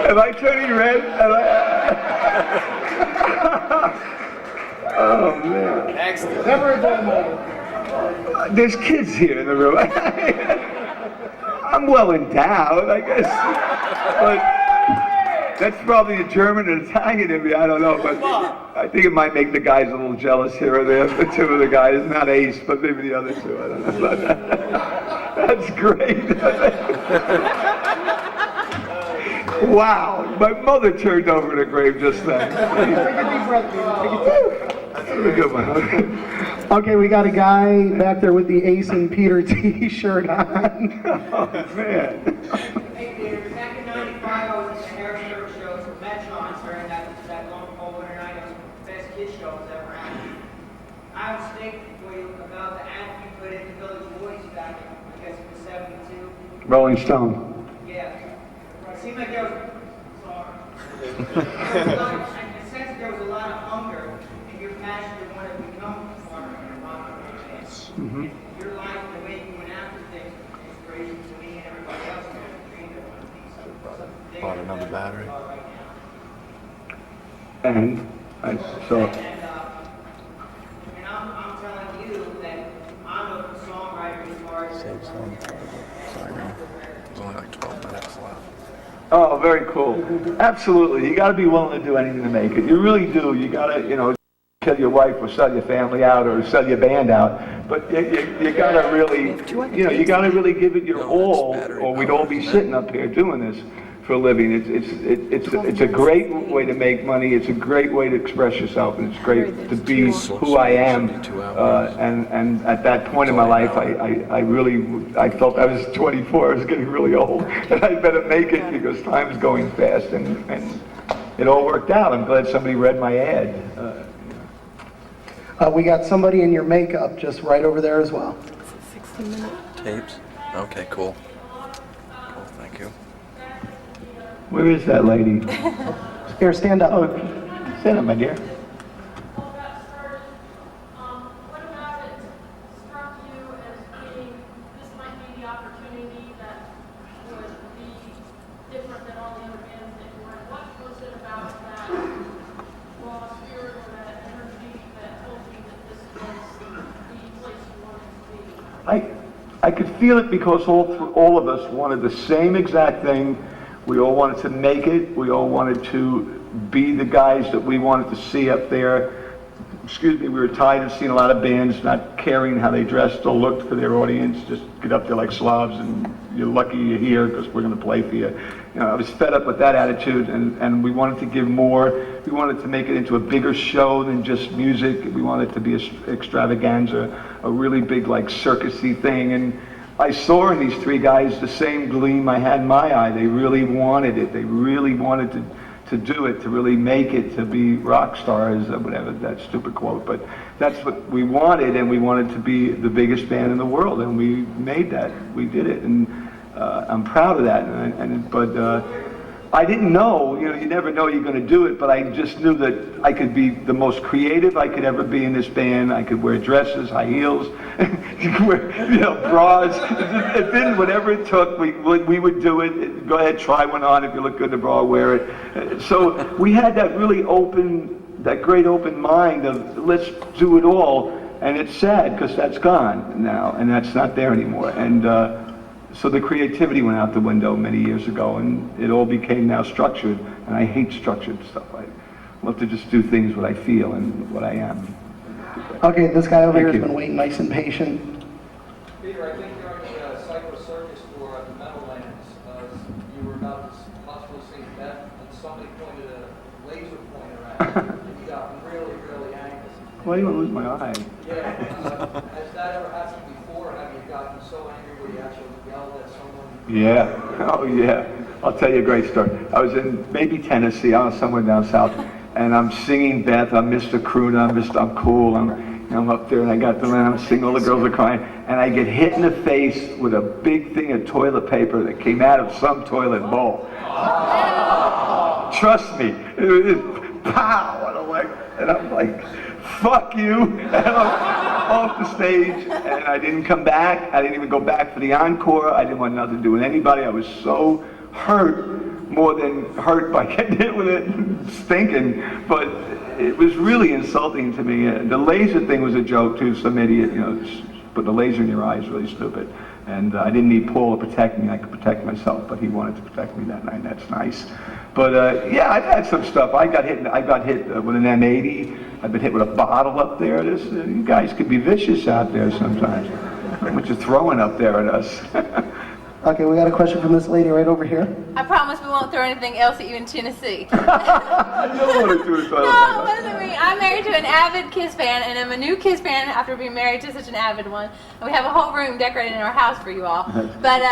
Am I turning red? Oh, man. Next. Never a dull moment. There's kids here in the room. I'm well endowed, I guess. But that's probably a German and Italian in me, I don't know. But I think it might make the guys a little jealous here or there. The two of the guys, not Ace, but maybe the other two. I don't know. That's great. Wow, my mother turned over in the grave just then. Take a deep breath, baby. That's a good one. Okay, we got a guy back there with the Ace and Peter t-shirt on. Oh, man. Hey, Peter, back in 95, I was at the Harris Church shows for Metron during that long cold winter night. It was the best kid show I was ever at. I have a statement for you about the ad you put in the Village Voice back in, I guess it was 72. Rolling Stone. Yeah. It seemed like there was, I sense there was a lot of hunger in your passion to want to become part of a rock and roll band. Mm-hmm. Your life, the way you went after things, inspiration to me and everybody else who has dreamed of one of these. Bought another battery. And so. And I'm telling you that I'm a songwriter as far as Save some. Sorry, man. Oh, very cool. Absolutely. You got to be willing to do anything to make it. You really do. You got to, kill your wife or sell your family out or sell your band out. But you got to really, you got to really give it your all, or we'd all be sitting up here doing this for a living. It's a great way to make money. It's a great way to express yourself, and it's great to be who I am. And at that point in my life, I felt I was 24. I was getting really old, and I better make it because time's going fast, and it all worked out. I'm glad somebody read my ad. We got somebody in your makeup just right over there as well. 60-minute tapes. Okay, cool. Cool, thank you. Where is that lady? Here, stand up. Oh, stand up, my dear. I could feel it because all of us wanted the same exact thing. We all wanted to make it. We all wanted to be the guys that we wanted to see up there. Excuse me, we were tired of seeing a lot of bands not caring how they dressed or looked for their audience. Just get up there like slobs and you're lucky you're here because we're going to play for you. I was fed up with that attitude, and we wanted to give more. We wanted to make it into a bigger show than just music. We wanted it to be an extravaganza, a really big like circus-y thing. And I saw in these three guys the same gleam I had in my eye. They really wanted it. They really wanted to do it, to really make it, to be rock stars, or whatever, that stupid quote. But that's what we wanted, and we wanted to be the biggest band in the world, and we made that. We did it, and I'm proud of that. But I didn't know, you never know you're going to do it, but I just knew that I could be the most creative I could ever be in this band. I could wear dresses, high heels, wear, bras. It didn't, whatever it took, we would do it. Go ahead, try one on. If you look good in the bra, wear it. So we had that really that great open mind of let's do it all. And it's sad because that's gone now, and that's not there anymore. And so the creativity went out the window many years ago, and it all became now structured, and I hate structured stuff. I love to just do things what I feel and what I am. Okay, this guy over here has been waiting nice and patient. Peter, I think during the Circus tour at the Meadowlands, you were about to possibly sing Death, and somebody pointed a laser pointer at you, and you got really, really angry. Why do you want to lose my eye? Yeah, has that ever happened before? Have you gotten so angry where you actually yelled at someone? Yeah, oh yeah. I'll tell you a great story. I was in maybe Tennessee, I was somewhere down south, and I'm singing Beth, I'm Mr. Crooner, I'm cool, I'm up there and I got the man, I'm singing, all the girls are crying, and I get hit in the face with a big thing of toilet paper that came out of some toilet bowl. Trust me, it was pow, and I'm like, fuck you, and I'm off the stage, and I didn't come back. I didn't even go back for the encore. I didn't want nothing to do with anybody. I was so hurt, more than hurt by getting hit with it, stinking, but it was really insulting to me. The laser thing was a joke too, some idiot, put the laser in your eye is really stupid. And I didn't need Paul to protect me. I could protect myself, but he wanted to protect me that night. That's nice. But yeah, I've had some stuff. I got hit with an M80. I've been hit with a bottle up there. You guys could be vicious out there sometimes. How much you're throwing up there at us. Okay, we got a question from this lady right over here. I promise we won't throw anything else at you in Tennessee. I don't want to do it. No, what does it mean? I'm married to an avid Kiss fan, and I'm a new Kiss fan after being married to such an avid one. And we have a whole room decorated in our house for you all. But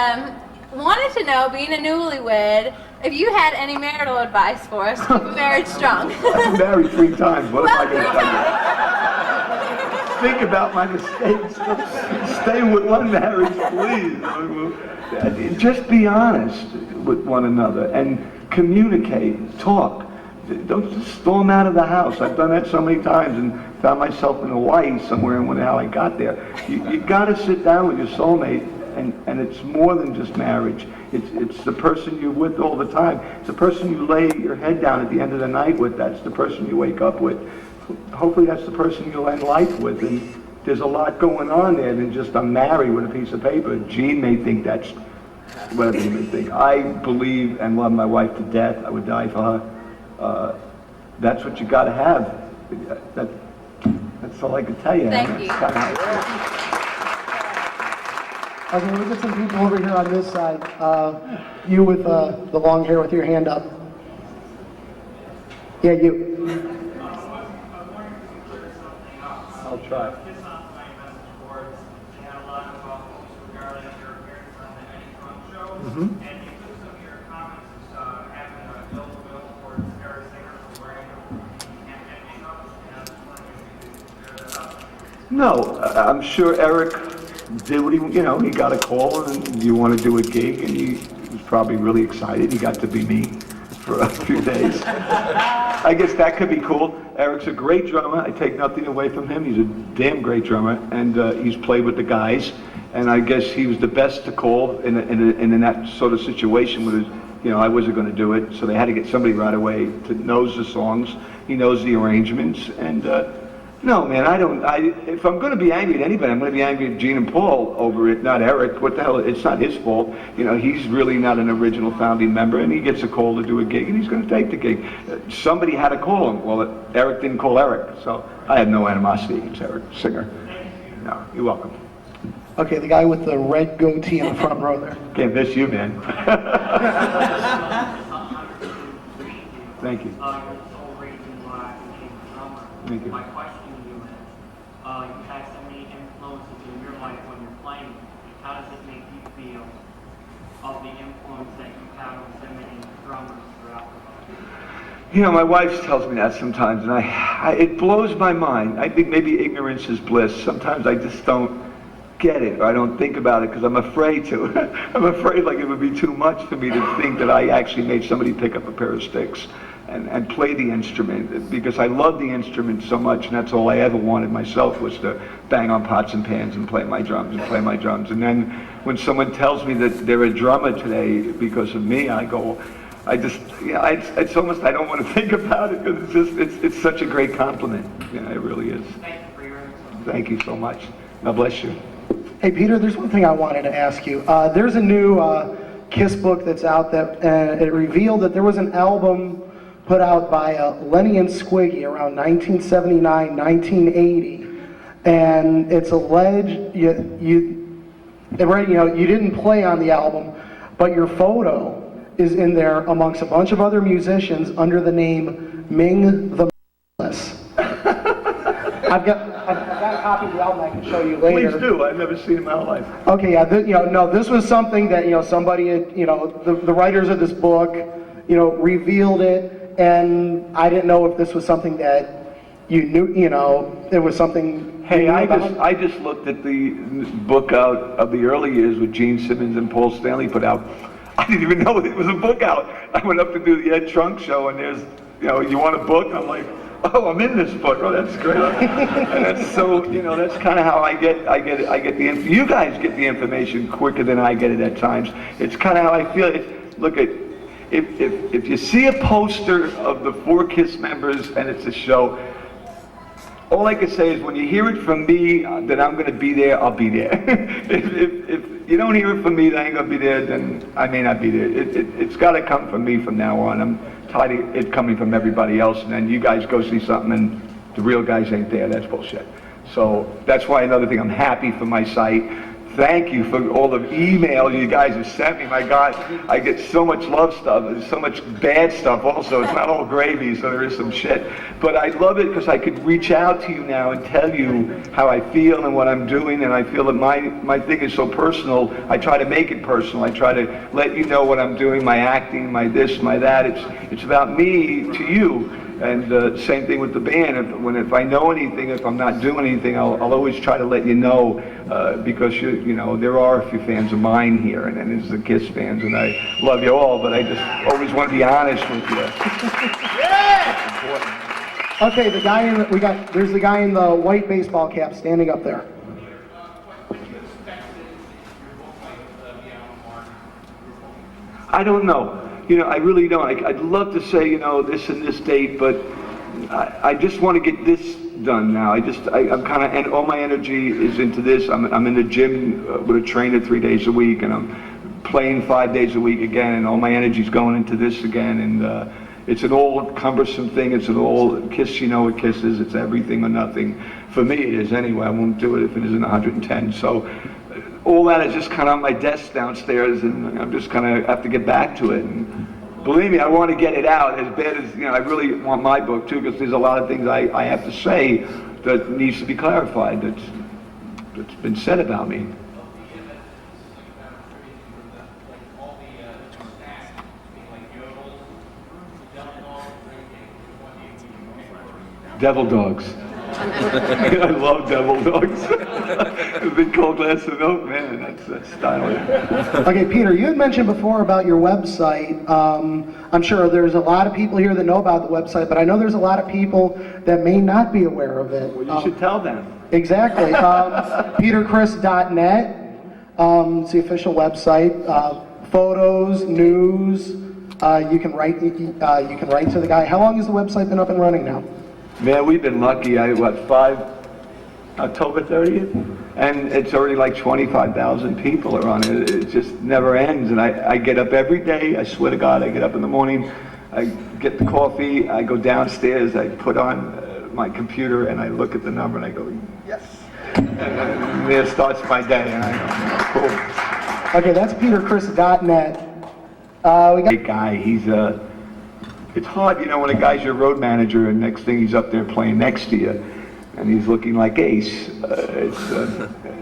wanted to know, being a newlywed, if you had any marital advice for us to keep marriage strong. I'm married 3 times. What am I going to tell you? Think about my mistakes. Stay with one marriage, please. Just be honest with one another and communicate, talk. Don't just storm out of the house. I've done that so many times and found myself in Hawaii somewhere and wonder how I got there. You got to sit down with your soulmate, and it's more than just marriage. It's the person you're with all the time. It's the person you lay your head down at the end of the night with. That's the person you wake up with. Hopefully that's the person you'll end life with. And there's a lot going on there than just I'm married with a piece of paper. Gene may think that's whatever you may think. I believe and love my wife to death. I would die for her. That's what you got to have. That's all I can tell you. Thank you. Okay, we'll get some people over here on this side. You with the long hair with your hand up. Yeah, you. I'll try. Mm-hmm. No, I'm sure Eric did what he got a call and you want to do a gig, and he was probably really excited. He got to be me for a few days. I guess that could be cool. Eric's a great drummer. I take nothing away from him. He's a damn great drummer, and he's played with the guys. And I guess he was the best to call in that sort of situation where, I wasn't going to do it, so they had to get somebody right away that knows the songs. He knows the arrangements, and no, man, if I'm going to be angry at anybody, I'm going to be angry at Gene and Paul over it, not Eric. What the hell, it's not his fault. He's really not an original founding member, and he gets a call to do a gig, and he's going to take the gig. Somebody had to call him. Well, Eric didn't call Eric, so I have no animosity against Eric, singer. No, you're welcome. Okay, the guy with the red goatee in the front row there. Can't miss you, man. Thank you. Thank you. My question to you is, you have so many influences in your life when you're playing. How does it make you feel of the influence that you have on so many drummers throughout the world? My wife tells me that sometimes, and it blows my mind. I think maybe ignorance is bliss. Sometimes I just don't get it, or I don't think about it because I'm afraid to. I'm afraid like it would be too much for me to think that I actually made somebody pick up a pair of sticks and play the instrument, because I love the instrument so much, and that's all I ever wanted myself, was to bang on pots and pans and play my drums. And then when someone tells me that they're a drummer today because of me, I go, it's almost, I don't want to think about it, because it's such a great compliment. Yeah, it really is. Thank you for your insight. Thank you so much. God bless you. Hey, Peter, there's one thing I wanted to ask you. There's a new Kiss book that's out that it revealed that there was an album put out by Lenny and Squiggy around 1979, 1980, and it's alleged you didn't play on the album, but your photo is in there amongst a bunch of other musicians under the name Ming the Merciless. I've got a copy of the album I can show you later. Please do. I've never seen it in my whole life. Okay, yeah, this was something that somebody had, the writers of this book, revealed it. And I didn't know if this was something that you knew, it was something. Hey, I just looked at the book out of the early years with Gene Simmons and Paul Stanley put out. I didn't even know it was a book out. I went up to do the Ed Trunk show, and there's, you want a book? I'm like, oh, I'm in this book. Oh, that's great. And that's so, that's kind of how I get the you guys get the information quicker than I get it at times. It's kind of how I feel. Look at. If you see a poster of the 4 Kiss members and it's a show, all I can say is when you hear it from me that I'm going to be there, I'll be there. if you don't hear it from me that I ain't going to be there, then I may not be there. It's got to come from me from now on. I'm tired of it coming from everybody else, and then you guys go see something and the real guys ain't there. That's bullshit. So that's why another thing, I'm happy for my site. Thank you for all the emails you guys have sent me. My God, I get so much love stuff. There's so much bad stuff also. It's not all gravy, so there is some shit. But I love it because I could reach out to you now and tell you how I feel and what I'm doing. And I feel that my thing is so personal. I try to make it personal. I try to let you know what I'm doing, my acting, my this, my that. It's about me to you. And same thing with the band. If I know anything, if I'm not doing anything, I'll always try to let you know because there are a few fans of mine here, and it's the Kiss fans, and I love you all. But I just always want to be honest with you. Yeah. Okay, there's the guy in the white baseball cap standing up there. I don't know. I really don't. I'd love to say, this and this date, but I just want to get this done now. I'm kind of, and all my energy is into this. I'm in the gym with a trainer 3 days a week, and I'm playing 5 days a week again, and all my energy's going into this again, and it's an all cumbersome thing. It's an all Kiss, you know what Kiss is. It's everything or nothing. For me, it is anyway. I won't do it if it isn't 110. So all that is just kind of on my desk downstairs, and I'm just kind of have to get back to it. And believe me, I want to get it out as bad as, I really want my book too, because there's a lot of things I have to say that needs to be clarified that's been said about me. Devil dogs. I love devil dogs. A big cold glass of milk, man, that's stylish. Okay, Peter, you had mentioned before about your website. I'm sure there's a lot of people here that know about the website, but I know there's a lot of people that may not be aware of it. Well, you should tell them. Exactly. petercriss.net. It's the official website. Photos, news. You can write to the guy. How long has the website been up and running now? Man, we've been lucky. October 30th? And it's already like 25,000 people are on it. It just never ends. And I get up every day. I swear to God, I get up in the morning. I get the coffee. I go downstairs. I put on my computer and I look at the number and I go, yes. And there starts my day. And I go, cool. Okay, that's petercriss.net. Great guy. He's it's hard, when a guy's your road manager and next thing he's up there playing next to you and he's looking like Ace.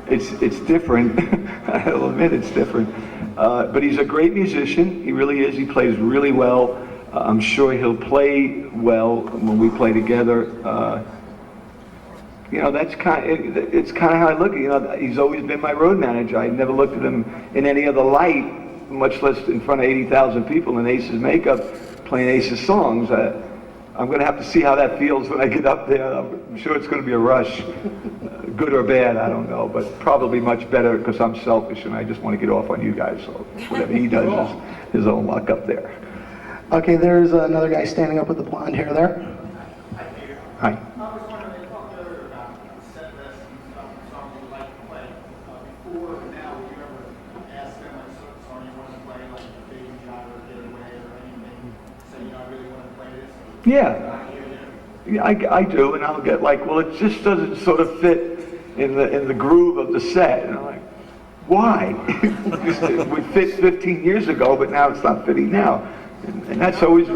It's different. I'll admit it's different. But he's a great musician. He really is. He plays really well. I'm sure he'll play well when we play together. That's it's kind of how I look at it. He's always been my road manager. I never looked at him in any other light, much less in front of 80,000 people in Ace's makeup, playing Ace's songs. I'm going to have to see how that feels when I get up there. I'm sure it's going to be a rush. Good or bad, I don't know, but probably much better because I'm selfish and I just want to get off on you guys. So whatever he does is his own luck up there. Okay, there's another guy standing up with the blonde hair there. Hi. I was wondering, they talked earlier about set lists and stuff, songs you like to play. Before and now, would you ever ask them like certain song you want to play, like a Baby John or Getaway or anything? Say, I really want to play this. Yeah, I do, and I'll get like, well, it just doesn't sort of fit in the groove of the set. And I'm like, why? We fit 15 years ago, but now it's not fitting now. And that's always.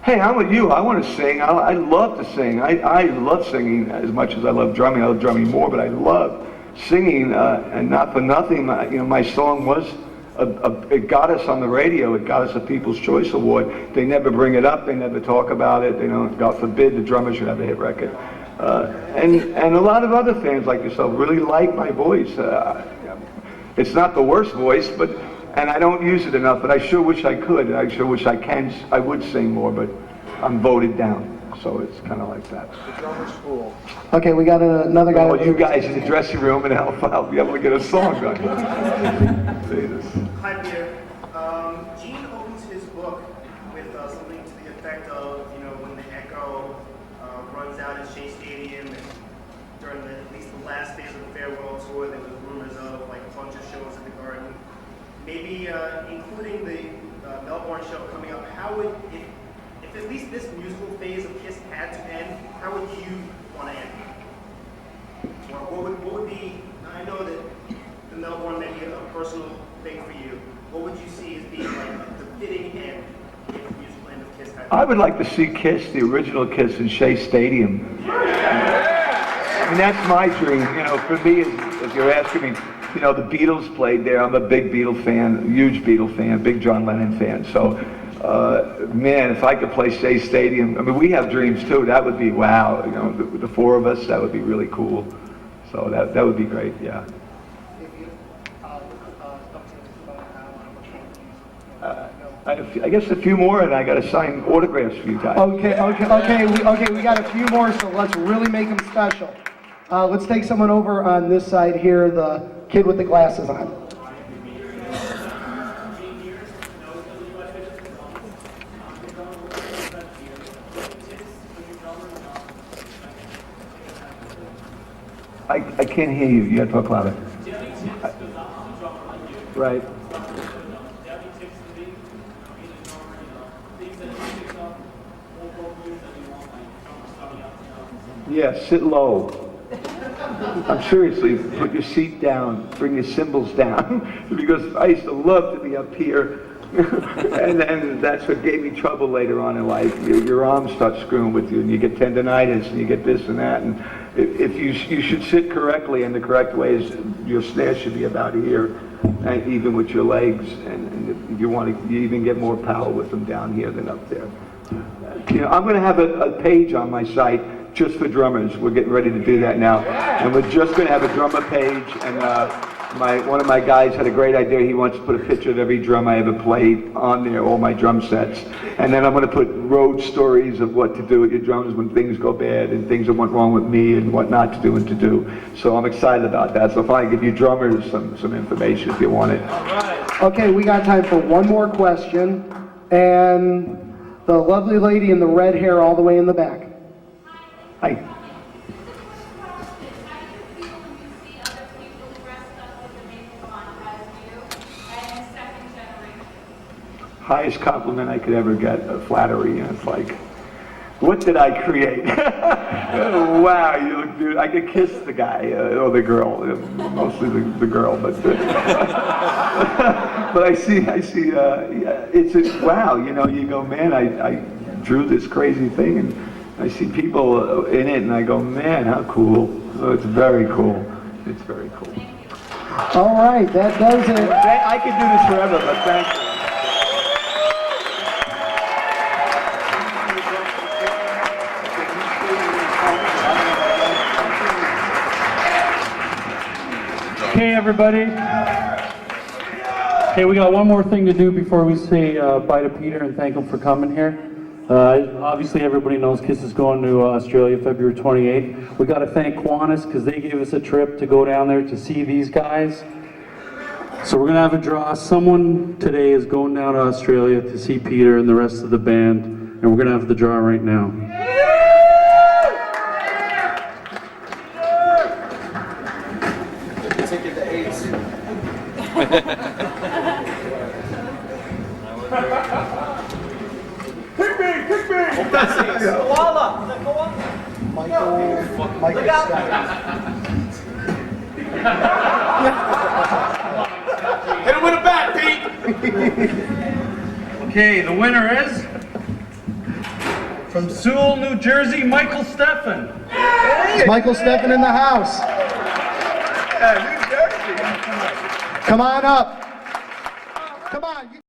Hey, I'm with you. I want to sing. I love to sing. I love singing as much as I love drumming. I love drumming more, but I love singing. And not for nothing, my song was. It got us on the radio. It got us a People's Choice Award. They never bring it up. They never talk about it. They don't. God forbid the drummer should have a hit record. And a lot of other fans like yourself really like my voice. It's not the worst voice, and I don't use it enough. But I sure wish I could. I sure wish I would sing more. But I'm voted down. So it's kind of like that. The drummer school. Okay, we got another guy. Well, you guys in the dressing room, and I'll be able to get a song done. Hi, Peter. Gene opens his book with something to the effect of, when the Echo runs out at Shea Stadium, and during at least the last days of the farewell tour, there was rumors of like a bunch of shows at the Garden. Maybe including the Melbourne show coming up. How would, if at least this musical phase of Kiss had to end, how would you want to end it? Or what would be? I know that the Melbourne may be a personal thing for you. What would you see as being like the fitting end if the musical end of Kiss had? I would like to see Kiss, the original Kiss, in Shea Stadium. I mean, that's my dream. For me, if you're asking me, the Beatles played there. I'm a big Beatle fan, huge Beatle fan, big John Lennon fan. So, man, if I could play Shea Stadium, I mean, we have dreams too. That would be wow. The four of us, that would be really cool. So that would be great. Yeah. I guess a few more, and I got to sign autographs for you guys. Okay. We got a few more, so let's really make them special. Let's take someone over on this side here, the kid with the glasses on. I can't hear you. You got to talk louder. Right. Yeah, sit low. I'm seriously, put your seat down, bring your cymbals down, because I used to love to be up here, and that's what gave me trouble later on in life. Your arms start screwing with you, and you get tendonitis, and you get this and that, and if you should sit correctly, and the correct way is your snare should be about here, and even with your legs, and if you want to, you even get more power with them down here than up there. You know, I'm going to have a page on my site just for drummers. We're getting ready to do that now. And we're just going to have a drummer page. And one of my guys had a great idea. He wants to put a picture of every drum I ever played on there, all my drum sets. And then I'm going to put road stories of what to do with your drums when things go bad and things that went wrong with me and what not to do and to do. So I'm excited about that. So if I can give you drummers some information if you want it. Okay, we got time for one more question. And the lovely lady in the red hair all the way in the back. Hi. Highest compliment I could ever get, flattery, and it's like, what did I create? Oh, wow, you look beautiful. I could kiss the guy, or the girl, mostly the girl, but but I see, it's wow, you know, you go, man, I drew this crazy thing, and I see people in it, and I go, man, how cool. So it's very cool. It's very cool. All right, that does it. I could do this forever, but thank you. Okay, everybody. Okay, we got one more thing to do before we say bye to Peter and thank him for coming here. Obviously, everybody knows Kiss is going to Australia February 28th. We got to thank Qantas because they gave us a trip to go down there to see these guys. So we're going to have a draw. Someone today is going down to Australia to see Peter and the rest of the band, and we're going to have the draw right now. Ticket to AIDS. Kick me! Koala! The koala! Michael Hit him with a bat, Pete! Okay, the winner is from Sewell, New Jersey, Michael Steffen. Michael Steffen in the house. Yeah, New Jersey. Come on up. Come on.